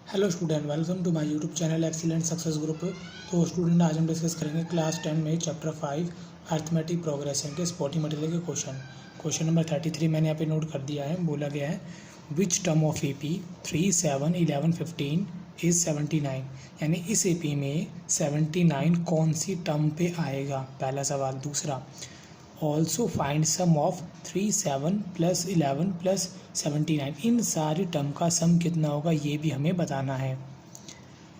Hello student, welcome to my YouTube channel excellent success group. तो student, आज हम discuss करेंगे क्लास 10 में चैप्टर 5 अर्थमेटिक प्रोग्रेशन के स्पोर्टिंग मटेरियल के क्वेश्चन नंबर 33 मैंने यहाँ पे नोट कर दिया है। बोला गया है which term of AP 3, 7, 11, 15 is 79। यानी इस AP में 79 कौन सी टर्म पे आएगा, पहला सवाल। दूसरा, ऑल्सो फाइंड सम ऑफ 3, 7 + 11 + 79। इन सारी टर्म का सम कितना होगा ये भी हमें बताना है।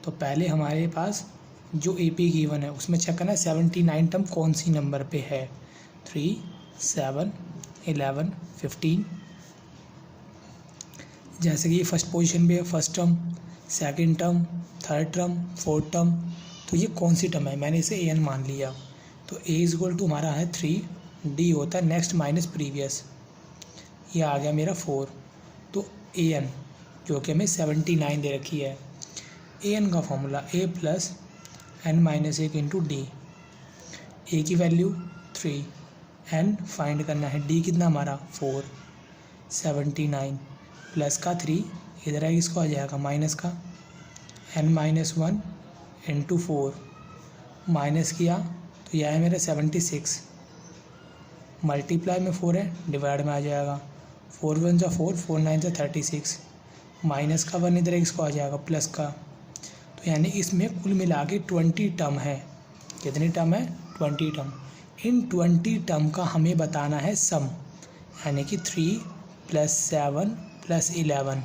तो पहले हमारे पास जो AP गिवन है उसमें चेक करना है 79 टर्म कौन सी नंबर पे है। 3, 7, 11, 15। जैसे कि फर्स्ट पोजीशन पे है, first term, second term, third term, fourth term. तो ये कौन सी टर्म है, मैंने इसे AN मान लिया। तो A = हमारा है 3, D होता है नेक्स्ट माइनस प्रीवियस, ये आ गया मेरा 4। तो AN जो कि हमें 79 दे रखी है। AN का formula A + n - 1 × D। A की वैल्यू 3, N फाइंड करना है, D कितना हमारा 4। 79 प्लस का 3 इधर है, इसको आ जाएगा माइनस का n - 1 × 4। माइनस किया तो यह है मेरा 76। मल्टीप्लाई में 4 है, डिवाइड में आ जाएगा 4 × 1 = 4, 4 × 9 = 36। माइनस का 1 इधर इसको आ जाएगा प्लस का। तो यानी इसमें कुल मिला के 20 टर्म है। कितनी टर्म है? 20 टर्म। इन 20 टर्म का हमें बताना है सम, यानी कि 3 + 7 + 11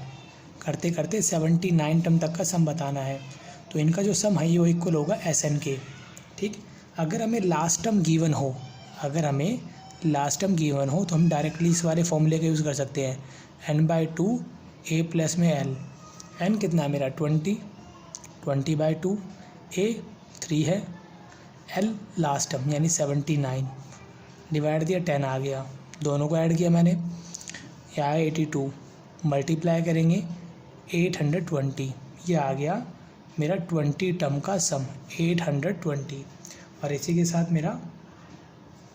करते करते 79 टर्म तक का सम बताना है। तो इनका जो सम है ये इक्वल होगा SN के। ठीक, अगर हमें लास्ट टर्म गिवन हो, तो हम डायरेक्टली इस वाले फॉर्मूले का यूज़ कर सकते हैं। n/2 A + में L। n कितना है मेरा 20, 20/2 A 3 है, L लास्ट टर्म यानी 79, डिवाइड दिया 10 आ गया। दोनों को ऐड किया मैंने, यहाँ 82, मल्टीप्लाई करेंगे 820, ये आ गया मेरा 20 टर्म का सम 820। और इसी के साथ मेरा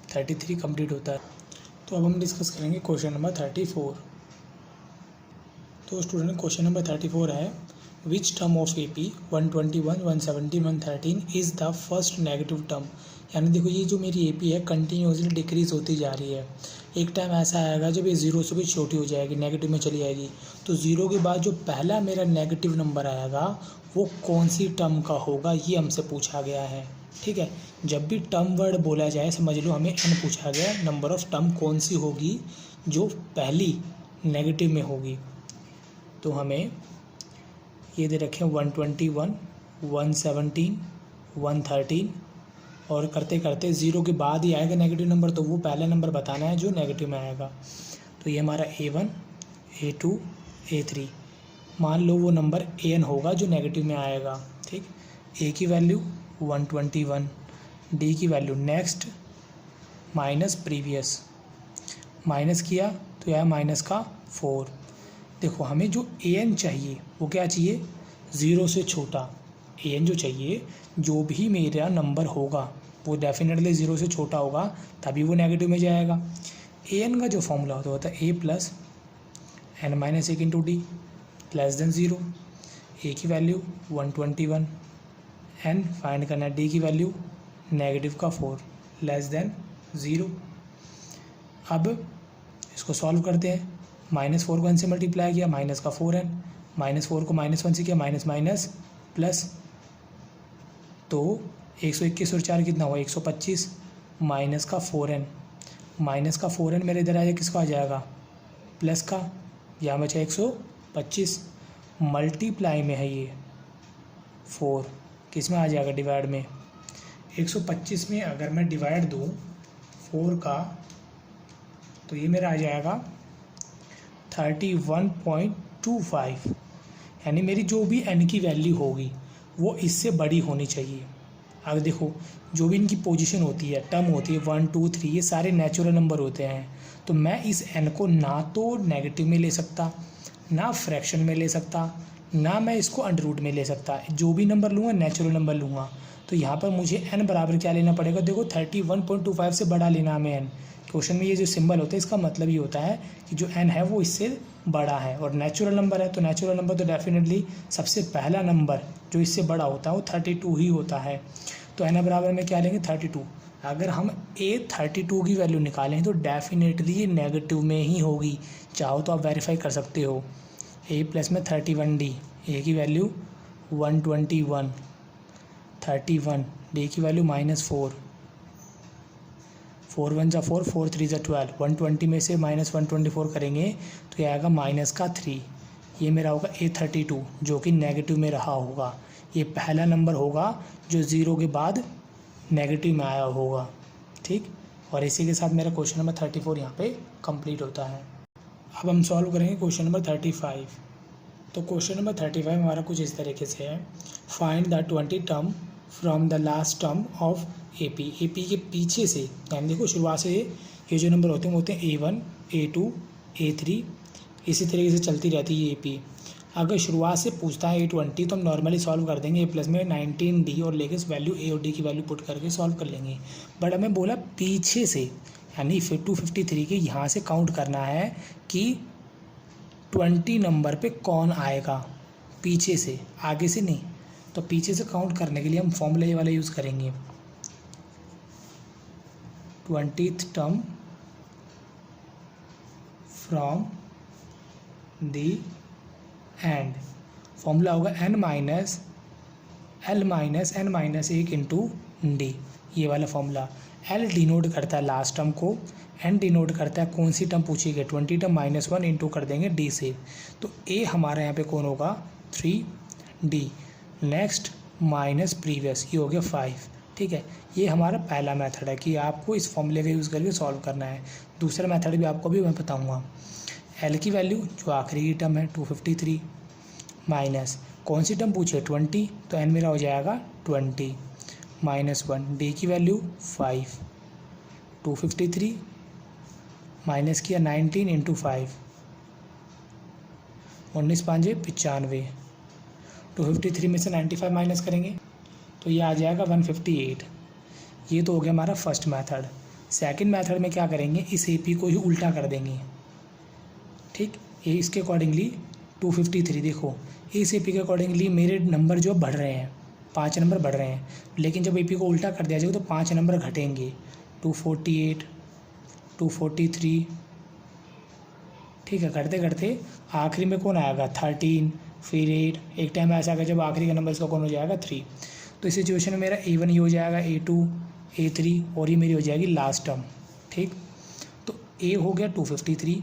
33 कंप्लीट होता है। तो अब हम डिस्कस करेंगे क्वेश्चन नंबर 34। तो स्टूडेंट, क्वेश्चन नंबर 34 है which term of AP 121, 117, 113 is the first negative term. यानी देखो, ये जो मेरी AP है कंटिन्यूसली डिक्रीज़ होती जा रही है। एक टाइम ऐसा आएगा जब ये 0 से भी छोटी हो जाएगी, नेगेटिव में चली जाएगी। तो 0 के बाद जो पहला मेरा नेगेटिव नंबर आएगा वो कौन सी टर्म का होगा, ये हमसे पूछा गया है। ठीक है, जब भी टर्म वर्ड बोला जाए समझ लो हमें n पूछा गया, नंबर ऑफ टर्म कौन सी होगी जो पहली नेगेटिव में होगी। तो हमें ये दे रखे 121, 117, 113 और करते करते 0 के बाद ही आएगा नेगेटिव नंबर, तो वो पहला नंबर बताना है जो नेगेटिव में आएगा। तो ये हमारा A1, A2, A3। मान लो वो नंबर AN होगा जो नेगेटिव में आएगा। ठीक, A की वैल्यू 121, D की value next minus previous, minus किया तो यह माइनस का 4। देखो, हमें जो AN चाहिए वो क्या चाहिए, 0 से छोटा। AN जो चाहिए, जो भी मेरा नंबर होगा वो डेफिनेटली 0 से छोटा होगा, तभी वो नेगेटिव में जाएगा। AN का जो फॉर्मूला होता है A + n - 1 × D < 0। A की वैल्यू 121, n फाइंड करना है, D की वैल्यू नेगेटिव का 4 < 0। अब इसको सॉल्व करते हैं। -4 को n से मल्टीप्लाई किया, माइनस का 4n, -4 को -1 से किया, माइनस माइनस प्लस। तो 121 और 4 कितना हुआ 125, माइनस का 4n, माइनस का 4n मेरे इधर आएगा, किसका आ जाएगा प्लस का, यहाँ बचा 125, मल्टीप्लाई में है ये 4, किस में आ जाएगा डिवाइड में। 125 में अगर मैं डिवाइड दूँ 4 का तो ये मेरा आ जाएगा 31.25। यानी मेरी जो भी n की वैल्यू होगी वो इससे बड़ी होनी चाहिए। अब देखो, जो भी इनकी पोजीशन होती है, टर्म होती है 1, 2, 3, ये सारे नेचुरल नंबर होते हैं। तो मैं इस n को ना तो नेगेटिव में ले सकता, ना फ्रैक्शन में ले सकता, ना मैं इसको अंडर में ले सकता। जो भी नंबर लूँगा नेचुरल नंबर लूँगा। तो यहाँ पर मुझे n बराबर क्या लेना पड़ेगा, देखो 31.25 से बड़ा लेना हमें n। क्वेश्चन में ये जो सिंबल होता है इसका मतलब ये होता है कि जो n है वो इससे बड़ा है और नेचुरल नंबर है, तो नेचुरल नंबर तो डेफिनेटली सबसे पहला नंबर जो इससे बड़ा होता है वो 32 ही होता है। तो n बराबर में क्या लेंगे 32। अगर हम a32 की वैल्यू निकालें तो डेफिनेटली ये नेगेटिव में ही होगी, चाहो तो आप वेरीफाई कर सकते हो। a प्लस में 31d, a की वैल्यू 121, 31, d की वैल्यू -4, 4 1 जा 4, 4 3 जा 12, 120 में से -124 करेंगे तो ये आएगा -3। ये मेरा होगा a32 जो कि नेगेटिव में रहा होगा। ये पहला नंबर होगा जो 0 के बाद नेगेटिव में आया होगा, ठीक। और इसी के साथ मेरा क्वेश्चन नंबर 34 यहाँ पे कंप्लीट होता है। अब हम सॉल्व करेंगे क्वेश्चन नंबर 35। तो क्वेश्चन नंबर 35 हमारा कुछ इस तरीके से है, find the 20 term from the last term of AP। AP के पीछे से, यानी देखो शुरुआत से ये जो नंबर होते हैं वो होते हैं A1, A2, A3, इसी तरीके से चलती रहती है AP। अगर शुरुआत से पूछता है A20 तो हम नॉर्मली सॉल्व कर देंगे, A प्लस में 19D और लेके इस वैल्यू A और D की वैल्यू पुट करके सॉल्व कर लेंगे। बट हमें बोला पीछे से, यानी 253 के यहाँ से काउंट करना है कि 20 नंबर पे कौन आएगा, पीछे से, आगे से नहीं। तो पीछे से काउंट करने के लिए हम फॉर्मूला ये वाला यूज़ करेंगे, 20th term from the and. Formula होगा n minus n minus 1 into D, ये वाला फॉर्मूला। l डिनोट करता है लास्ट टर्म को, n डिनोट करता है कौन सी टर्म पूछी गई, 20 टर्म -1 इंटू कर देंगे d से। तो a हमारा यहाँ पे कौन होगा 3d, नेक्स्ट माइनस प्रीवियस, ये हो गया 5, ठीक है। ये हमारा पहला मेथड है कि आपको इस फॉर्मूले का यूज़ करके सॉल्व करना है। दूसरा मेथड भी आपको भी मैं बताऊँगा। l की वैल्यू जो आखिरी की टर्म है 253 माइनस कौन सी टर्म पूछे 20, तो n मेरा हो जाएगा 20 -1, d की वैल्यू 5, 253 माइनस किया 19 इंटू 5, 19 5 95, 253 में से 95 माइनस करेंगे तो ये आ जाएगा 158। ये तो हो गया हमारा फर्स्ट मेथड। सेकंड मेथड में क्या करेंगे, इस AP को ही उल्टा कर देंगे, ठीक। ये इसके अकॉर्डिंगली 253, देखो इस AP के अकॉर्डिंगली मेरे नंबर जो बढ़ रहे हैं, 5 नंबर बढ़ रहे हैं, लेकिन जब AP को उल्टा कर दिया जाएगा तो 5 नंबर घटेंगे, 248, 243, ठीक है। करते करते आखिरी में कौन आएगा 13, फिर 8, एक टाइम ऐसा आएगा जब आखिरी का नंबर इसका कौन हो जाएगा 3। तो इस सिचुएशन में मेरा A1 ये हो जाएगा, A2, A3 और ये मेरी हो जाएगी लास्ट टर्म, ठीक। तो A हो गया 253,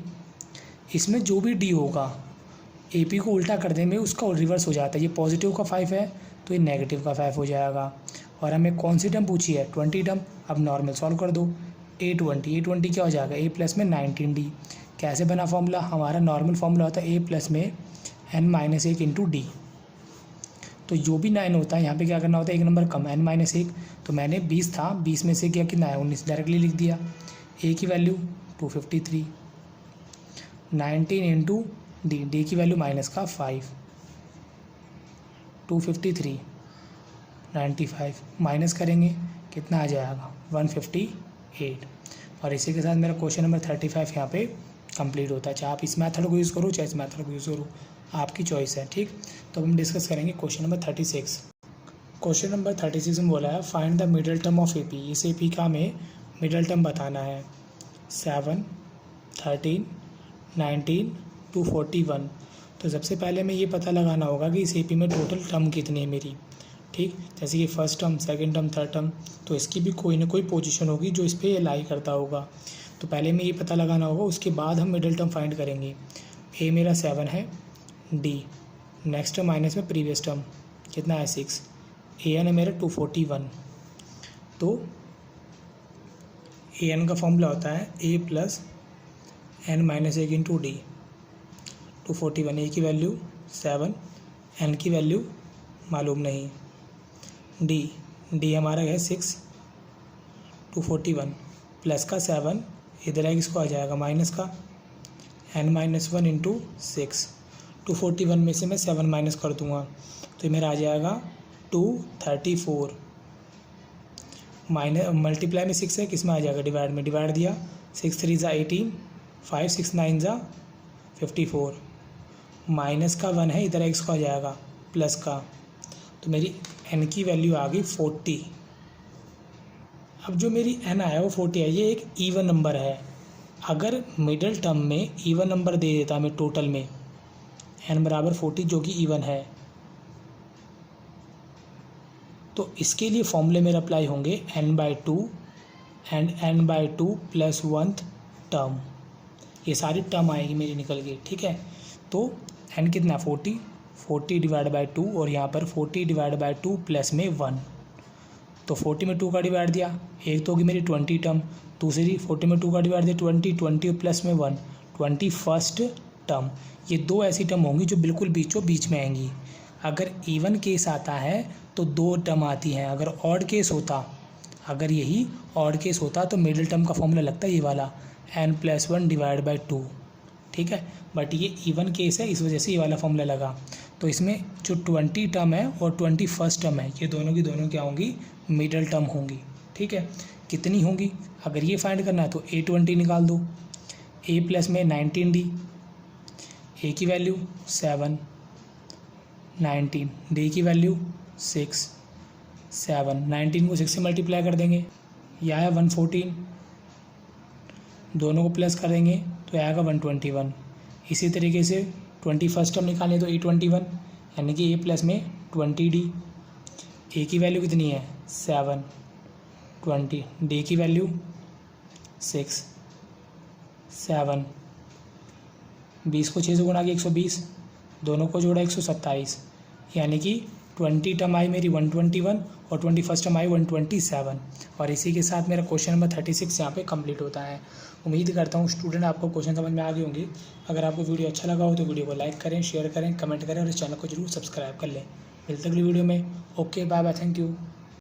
इसमें जो भी D होगा AP को उल्टा कर देंगे उसका रिवर्स हो जाता है। ये पॉजिटिव का 5 है तो ये नेगेटिव का 5 हो जाएगा। और हमें कौन सी टर्म पूछी है 20 टर्म। अब नॉर्मल सॉल्व कर दो, A20 क्या हो जाएगा A प्लस में 19D। कैसे बना फॉर्मूला, हमारा नॉर्मल फॉर्मूला होता है A प्लस में n माइनस 1 इंटू डी। तो जो भी 9 होता है यहाँ पे क्या करना होता है, एक नंबर कम, n माइनस 1। तो मैंने 20 था, 20 में से क्या कितना है 19, डायरेक्टली लिख दिया। A की वैल्यू 253, 19 इंटू डी की वैल्यू माइनस का 5, 253, 95 माइनस करेंगे कितना आ जाएगा 158। और इसी के साथ मेरा क्वेश्चन नंबर 35 यहाँ पे कंप्लीट होता है। चाहे आप इस मेथड को यूज़ करो चाहे इस मेथड को यूज़ करो, आपकी चॉइस है, ठीक। तो हम डिस्कस करेंगे क्वेश्चन नंबर 36। क्वेश्चन नंबर 36 में बोला है find the middle term of AP। इस AP का हमें मिडल टर्म बताना है 7, 13, 19, 241। तो सबसे पहले हमें ये पता लगाना होगा कि इस AP में टोटल टर्म कितनी है मेरी, ठीक। जैसे कि first term, second term, third term, तो इसकी भी कोई ना कोई पोजीशन होगी जो इस पर लाई करता होगा। तो पहले हमें ये पता लगाना होगा, उसके बाद हम मिडल टर्म फाइंड करेंगे। A मेरा 7 है, D नेक्स्ट टर्म माइनस में प्रीवियस टर्म कितना है 6, AN है मेरा 241। तो AN का फॉर्मूला होता है A plus n minus 1 into D. 241 A की वैल्यू 7, n की वैल्यू मालूम नहीं, D हमारा है 6, 241 प्लस का 7 इधर आएगा, इसको आ जाएगा माइनस का n माइनस 1 इंटू 6। 241 में से मैं 7 माइनस कर दूंगा तो मेरा आ जाएगा 234, माइनस मल्टीप्लाई में 6 है, किस में आ जाएगा डिवाइड में, डिवाइड दिया 6 3 ज़ा 18, 5 6 9 ज़ा 54, माइनस का 1 है, इधर एक्स का आ जाएगा प्लस का, तो मेरी n की वैल्यू आ गई 40। अब जो मेरी n आया वो 40 है, ये एक इवन नंबर है। अगर मिडिल टर्म में इवन नंबर दे देता हमें टोटल में n बराबर 40 जो कि इवन है, तो इसके लिए फॉर्मूले मेरे अप्लाई होंगे n/2 and n/2 plus 1th term, ये सारी टर्म आएगी मेरी निकल गई, ठीक है। तो n कितना 40 डिवाइड बाई 2 और यहाँ पर 40 डिवाइड बाई 2 प्लस में 1, तो 40 में 2 का डिवाइड दिया, एक तो होगी मेरी 20 टर्म, दूसरी 40 में 2 का डिवाइड दिया 20 प्लस में 1 21st टर्म। ये दो ऐसी टर्म होंगी जो बिल्कुल बीचों बीच में आएंगी। अगर इवन केस आता है तो 2 टर्म आती हैं, अगर ऑड केस होता, अगर यही ऑड केस होता तो मिडिल टर्म का फॉर्मूला लगता है ये वाला n+1 डिवाइड बाई 2, ठीक है। बट ये इवन केस है, इस वजह से ये वाला फॉर्मूला लगा। तो इसमें जो 20 टर्म है और 21st टर्म है, ये दोनों की दोनों क्या होंगी, मिडिल टर्म होंगी, ठीक है। कितनी होंगी, अगर ये फाइंड करना है तो a20 निकाल दो, a प्लस में 19d, a की वैल्यू 7, 19, d की वैल्यू 6, 7, 19 को 6 से मल्टीप्लाई कर देंगे, यह आया 114, दोनों को प्लस कर देंगे तो आएगा 121। इसी तरीके से 21st टर्म निकालें तो a21, यानी कि a प्लस में 20d, a की वैल्यू कितनी है 7, 20, d की वैल्यू 6, 7, 20 को 6 से गुणा किया 120, दोनों को जोड़ा 127, यानी कि 20 टर्म आई मेरी 121 और 21st टर्म आई 127। और इसी के साथ मेरा क्वेश्चन नंबर 36 यहाँ पे कंप्लीट होता है। उम्मीद करता हूँ स्टूडेंट आपको क्वेश्चन समझ में आ गई होंगी। अगर आपको वीडियो अच्छा लगा हो तो वीडियो को लाइक करें, शेयर करें, कमेंट करें और इस चैनल को जरूर सब्सक्राइब कर लें। मिलते अगली वीडियो में। Okay, bye bye, thank you.